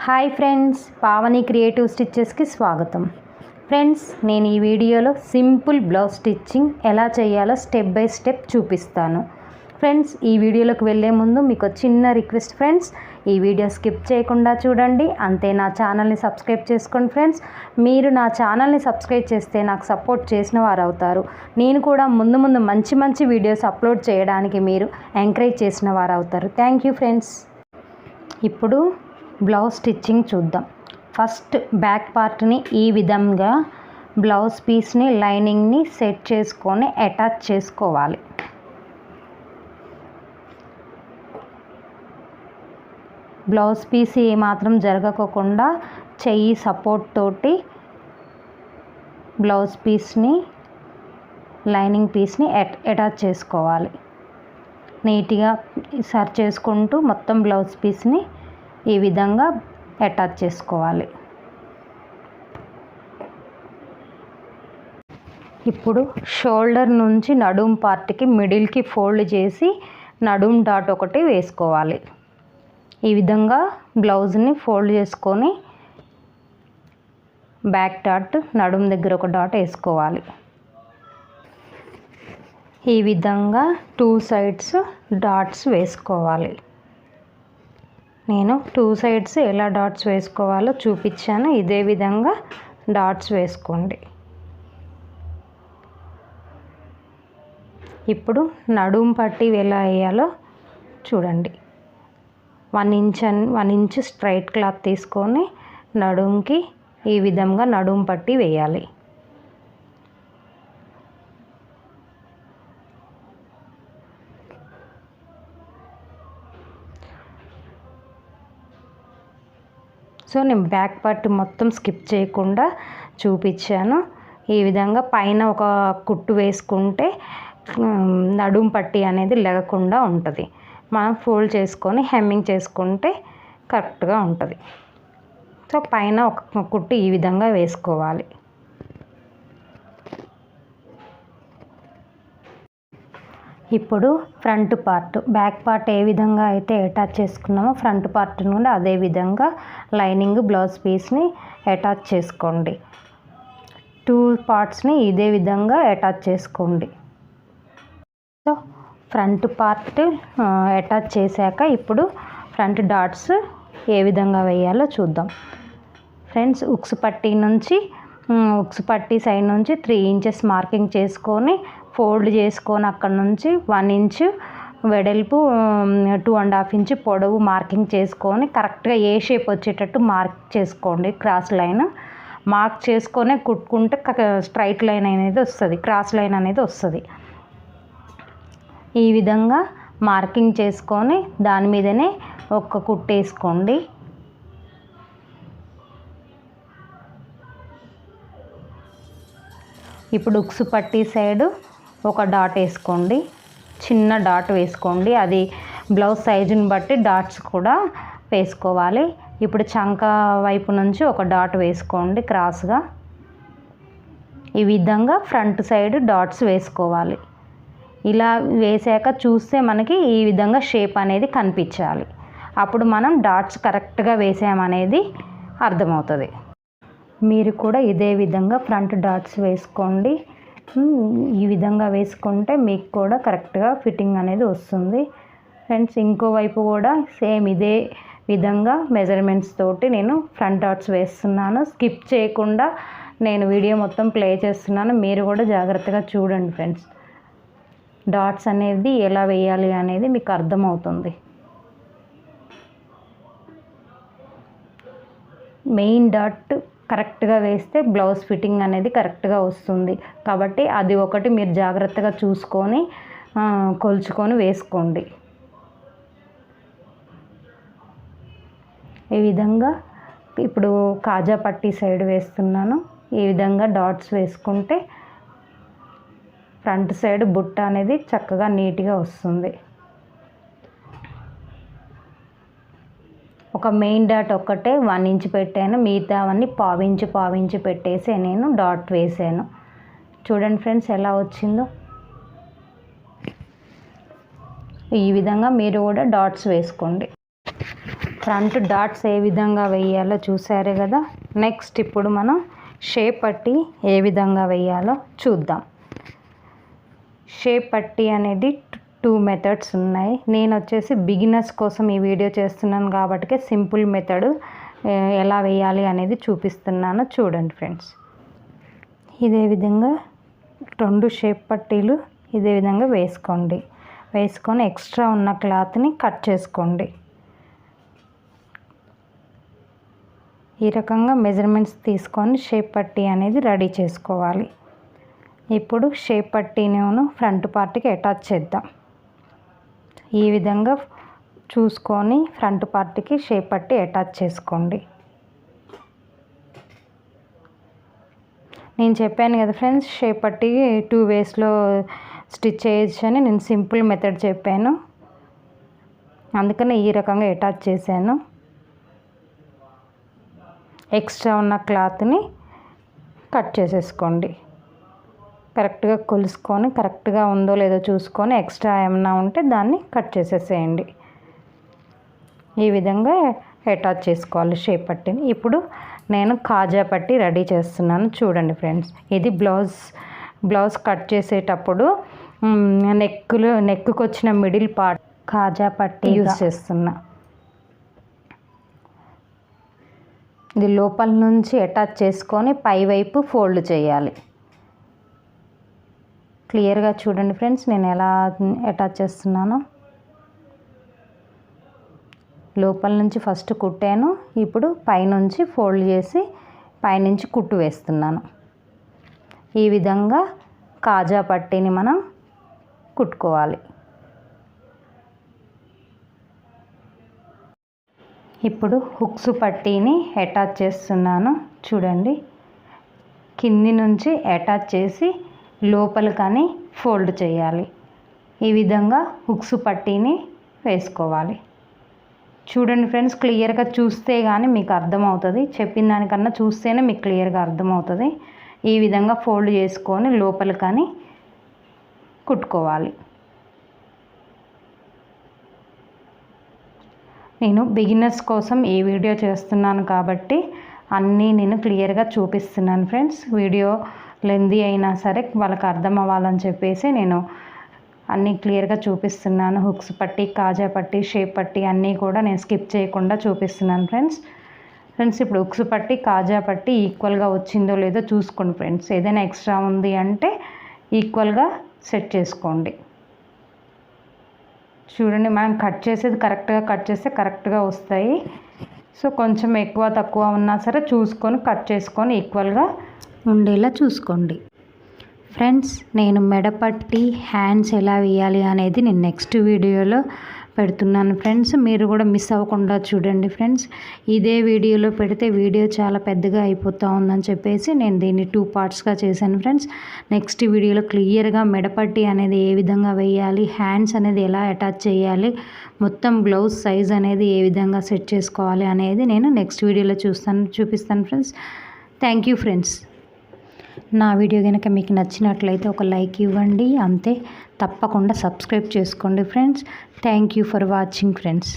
Hi friends, Pavani creative స్టిచ్చెస్కి స్వాగతం. Friends, నేను ఈ వీడియోలో సింపుల్ బ్లౌజ్ స్టిచ్చింగ్ ఎలా చేయాలో స్టెప్ బై స్టెప్ చూపిస్తాను. ఫ్రెండ్స్, ఈ వీడియోలోకి వెళ్ళే ముందు మీకు చిన్న రిక్వెస్ట్ ఫ్రెండ్స్, ఈ వీడియో స్కిప్ చేయకుండా చూడండి. అంతే, నా ఛానల్ని సబ్స్క్రైబ్ చేసుకోండి. ఫ్రెండ్స్, మీరు నా ఛానల్ని సబ్స్క్రైబ్ చేస్తే నాకు సపోర్ట్ చేసిన వారు అవుతారు. నేను కూడా ముందు మంచి వీడియోస్ అప్లోడ్ చేయడానికి మీరు ఎంకరేజ్ చేసిన వారు అవుతారు. Thank you friends. ఇప్పుడు బ్లౌజ్ స్టిచ్చింగ్ చూద్దాం. ఫస్ట్ బ్యాక్ పార్ట్ని ఈ విధంగా బ్లౌజ్ పీస్ని లైనింగ్ని సెట్ చేసుకొని అటాచ్ చేసుకోవాలి. బ్లౌజ్ పీస్ ఏమాత్రం జరగకుండా చెయ్యి సపోర్ట్ తోటి బ్లౌజ్ పీస్ని లైనింగ్ పీస్ని అటాచ్ చేసుకోవాలి. నీట్గా సర్చ్ చేసుకుంటూ మొత్తం బ్లౌజ్ పీస్ని ఈ విధంగా అటాచ్ చేసుకోవాలి. ఇప్పుడు షోల్డర్ నుంచి నడుం పార్ట్కి మిడిల్కి ఫోల్డ్ చేసి నడుం డాట్ ఒకటి వేసుకోవాలి. ఈ విధంగా బ్లౌజ్ని ఫోల్డ్ చేసుకొని బ్యాక్ డాట్ నడుం దగ్గర ఒక డాట్ వేసుకోవాలి. ఈ విధంగా 2 సైడ్స్ డాట్స్ వేసుకోవాలి. నేను 2 సైడ్స్ ఎలా డాట్స్ వేసుకోవాలో చూపించాను. ఇదే విధంగా డాట్స్ వేసుకోండి. ఇప్పుడు నడుం పట్టి ఎలా వేయాలో చూడండి. 1 ఇంచ్ స్ట్రైట్ క్లాత్ తీసుకొని నడుంకి ఈ విధంగా నడుం పట్టి వేయాలి. సో నేను బ్యాక్ పార్ట్ మొత్తం స్కిప్ చేయకుండా చూపించాను. ఈ విధంగా పైన ఒక కుట్టు వేసుకుంటే నడుం పట్టి అనేది లేకుండా ఉంటుంది. మనం ఫోల్డ్ చేసుకొని హెమ్మింగ్ చేసుకుంటే కరెక్ట్గా ఉంటుంది. సో పైన ఒక కుట్టు ఈ విధంగా వేసుకోవాలి. ఇప్పుడు front part, back part A విధంగా అయితే అటాచ్ చేసుకున్నామో ఫ్రంట్ పార్ట్ నుండి అదే విధంగా లైనింగ్ బ్లౌజ్ పీస్ని అటాచ్ చేసుకోండి. 2 పార్ట్స్ని ఇదే విధంగా అటాచ్ చేసుకోండి. సో ఫ్రంట్ పార్ట్ అటాచ్ చేశాక ఇప్పుడు ఫ్రంట్ డాట్స్ ఏ విధంగా వేయాలో చూద్దాం. ఫ్రెండ్స్, ఉక్స్ పట్టీ సైడ్ నుంచి 3 ఇంచెస్ మార్కింగ్ చేసుకొని ఫోల్డ్ చేసుకొని అక్కడ నుంచి 1 ఇంచ్ వెడల్పు 2.5 ఇంచ్ పొడవు మార్కింగ్ చేసుకొని కరెక్ట్గా ఏ షేప్ వచ్చేటట్టు మార్క్ చేసుకోండి. క్రాస్ లైన్ మార్క్ చేసుకొని కుట్టుకుంటే స్ట్రైట్ లైన్ అనేది వస్తుంది, క్రాస్ లైన్ అనేది వస్తుంది. ఈ విధంగా మార్కింగ్ చేసుకొని దాని మీదనే ఒక కుట్టేసుకోండి. ఇప్పుడు ఉక్స్ పట్టీ సైడు ఒక డాట్ వేసుకోండి, చిన్న డాట్ వేసుకోండి. అది బ్లౌజ్ సైజుని బట్టి డాట్స్ కూడా వేసుకోవాలి. ఇప్పుడు చంక వైపు నుంచి ఒక డాట్ వేసుకోండి క్రాస్గా. ఈ విధంగా ఫ్రంట్ సైడ్ డాట్స్ వేసుకోవాలి. ఇలా వేసాక చూస్తే మనకి ఈ విధంగా షేప్ అనేది కనిపించాలి. అప్పుడు మనం డాట్స్ కరెక్ట్గా వేసామనేది అర్థమవుతుంది. మీరు కూడా ఇదే విధంగా ఫ్రంట్ డాట్స్ వేసుకోండి. ఈ విధంగా వేసుకుంటే మీకు కూడా కరెక్ట్గా ఫిట్టింగ్ అనేది వస్తుంది. ఫ్రెండ్స్, ఇంకో వైపు కూడా సేమ్ ఇదే విధంగా మెజర్మెంట్స్ తోటి నేను ఫ్రంట్ డాట్స్ వేస్తున్నాను. స్కిప్ చేయకుండా నేను వీడియో మొత్తం ప్లే చేస్తున్నాను. మీరు కూడా జాగ్రత్తగా చూడండి ఫ్రెండ్స్. డాట్స్ అనేది ఎలా వేయాలి అనేది మీకు అర్థమవుతుంది. మెయిన్ డాట్ కరెక్ట్గా వేస్తే బ్లౌజ్ ఫిట్టింగ్ అనేది కరెక్ట్గా వస్తుంది. కాబట్టి అది ఒకటి మీరు జాగ్రత్తగా చూసుకొని కొలుచుకొని వేసుకోండి. ఈ విధంగా ఇప్పుడు కాజా పట్టీ సైడ్ వేస్తున్నాను. ఈ విధంగా డాట్స్ వేసుకుంటే ఫ్రంట్ సైడ్ బుట్ట అనేది చక్కగా నీట్గా వస్తుంది. ఒక మెయిన్ డాట్ ఒక్కటే 1 ఇంచ్ పెట్టాను, మిగతావన్నీ పావించి పెట్టేసి నేను డాట్ వేసాను. చూడండి ఫ్రెండ్స్ ఎలా వచ్చిందో. ఈ విధంగా మీరు కూడా డాట్స్ వేసుకోండి. ఫ్రంట్ డాట్స్ ఏ విధంగా వేయాలో చూసారు కదా. నెక్స్ట్ ఇప్పుడు మనం షేప్ పట్టీ ఏ విధంగా వేయాలో చూద్దాం. షేప్ పట్టీ అనేది 2 మెథడ్స్ ఉన్నాయి. నేను వచ్చేసి బిగినర్స్ కోసం ఈ వీడియో చేస్తున్నాను కాబట్టి సింపుల్ మెథడ్ ఎలా వేయాలి అనేది చూపిస్తున్నాను. చూడండి ఫ్రెండ్స్, ఇదే విధంగా 2 షేప్ పట్టీలు ఇదే విధంగా వేసుకొని ఎక్స్ట్రా ఉన్న క్లాత్ని కట్ చేసుకోండి. ఈ రకంగా మెజర్మెంట్స్ తీసుకొని షేప్ పట్టీ అనేది రెడీ చేసుకోవాలి. ఇప్పుడు షేప్ పట్టీని ఫ్రంట్ పార్ట్కి అటాచ్ చేద్దాం. ఈ విధంగా చూసుకొని ఫ్రంట్ పార్ట్కి షేప్ పట్టీ అటాచ్ చేసుకోండి. నేను చెప్పాను కదా ఫ్రెండ్స్, షేప్ పట్టీ 2 వేస్లో స్టిచ్ చేయొచ్చు అని. నేను సింపుల్ మెథడ్ చెప్పాను, అందుకని ఈ రకంగా అటాచ్ చేశాను. ఎక్స్ట్రా ఉన్న క్లాత్ని కట్ చేసేసుకోండి. కరెక్ట్గా కొలుసుకొని కరెక్ట్గా ఉందో లేదో చూసుకొని ఎక్స్ట్రా ఏమన్నా ఉంటే దాన్ని కట్ చేసేసేయండి. ఈ విధంగా అటాచ్ చేసుకోవాలి షేప్ పట్టీని. ఇప్పుడు నేను కాజా పట్టీ రెడీ చేస్తున్నాను. చూడండి ఫ్రెండ్స్, ఇది బ్లౌజ్ కట్ చేసేటప్పుడు నెక్కు వచ్చిన మిడిల్ పార్ట్ కాజా పట్టీ యూజ్ చేస్తున్నా. ఇది లోపల నుంచి అటాచ్ చేసుకొని పైవైపు ఫోల్డ్ చేయాలి. క్లియర్గా చూడండి ఫ్రెండ్స్, నేను ఎలా అటాచ్ చేస్తున్నానో. లోపల నుంచి ఫస్ట్ కుట్టాను, ఇప్పుడు పైనుంచి ఫోల్డ్ చేసి పైనుంచి కుట్టు వేస్తున్నాను. ఈ విధంగా కాజా పట్టీని మనం కుట్టుకోవాలి. ఇప్పుడు హుక్స్ పట్టీని అటాచ్ చేస్తున్నాను. చూడండి, కింది నుంచి అటాచ్ చేసి లోపలికని ఫోల్డ్ చేయాలి. ఈ విధంగా హుక్స్ పట్టీని వేసుకోవాలి. చూడండి ఫ్రెండ్స్, క్లియర్గా చూస్తే కానీ మీకు అర్థమవుతుంది. చెప్పిన దానికన్నా చూస్తేనే మీకు క్లియర్గా అర్థమవుతుంది. ఈ విధంగా ఫోల్డ్ చేసుకొని లోపలికని కుట్టుకోవాలి. నేను బిగినర్స్ కోసం ఈ వీడియో చేస్తున్నాను కాబట్టి అన్నీ నేను క్లియర్గా చూపిస్తున్నాను ఫ్రెండ్స్. వీడియో లెందీ అయినా సరే వాళ్ళకి అర్థం అవ్వాలని చెప్పేసి నేను అన్నీ క్లియర్గా చూపిస్తున్నాను. హుక్స్ పట్టీ, కాజా పట్టీ, షేప్ పట్టీ అన్నీ కూడా నేను స్కిప్ చేయకుండా చూపిస్తున్నాను ఫ్రెండ్స్. ఇప్పుడు హుక్స్ పట్టీ, కాజా పట్టీ ఈక్వల్గా వచ్చిందో లేదో చూసుకోండి ఫ్రెండ్స్. ఏదైనా ఎక్స్ట్రా ఉంది అంటే ఈక్వల్గా సెట్ చేసుకోండి. చూడండి, మనం కట్ చేసేది కరెక్ట్గా కట్ చేస్తే కరెక్ట్గా వస్తాయి. సో కొంచెం ఎక్కువ తక్కువ ఉన్నా సరే చూసుకొని కట్ చేసుకొని ఈక్వల్గా ఉండేలా చూసుకోండి. ఫ్రెండ్స్, నేను మెడపట్టి హ్యాండ్స్ ఎలా వేయాలి అనేది నేను నెక్స్ట్ వీడియోలో పెడుతున్నాను ఫ్రెండ్స్. మీరు కూడా మిస్ అవ్వకుండా చూడండి ఫ్రెండ్స్. ఇదే వీడియోలో పెడితే వీడియో చాలా పెద్దగా అయిపోతూ ఉందని చెప్పేసి నేను దీన్ని 2 పార్ట్స్గా చేశాను ఫ్రెండ్స్. నెక్స్ట్ వీడియోలో క్లియర్గా మెడపట్టి అనేది ఏ విధంగా వేయాలి, హ్యాండ్స్ అనేది ఎలా అటాచ్ చేయాలి, మొత్తం బ్లౌజ్ సైజ్ అనేది ఏ విధంగా సెట్ చేసుకోవాలి అనేది నేను నెక్స్ట్ వీడియోలో చూపిస్తాను ఫ్రెండ్స్. Thank you friends. నా వీడియో కనుక మీకు నచ్చినట్లయితే ఒక లైక్ ఇవ్వండి, అంతే. తప్పకుండా సబ్స్క్రైబ్ చేసుకోండి friends. Thank you for watching friends.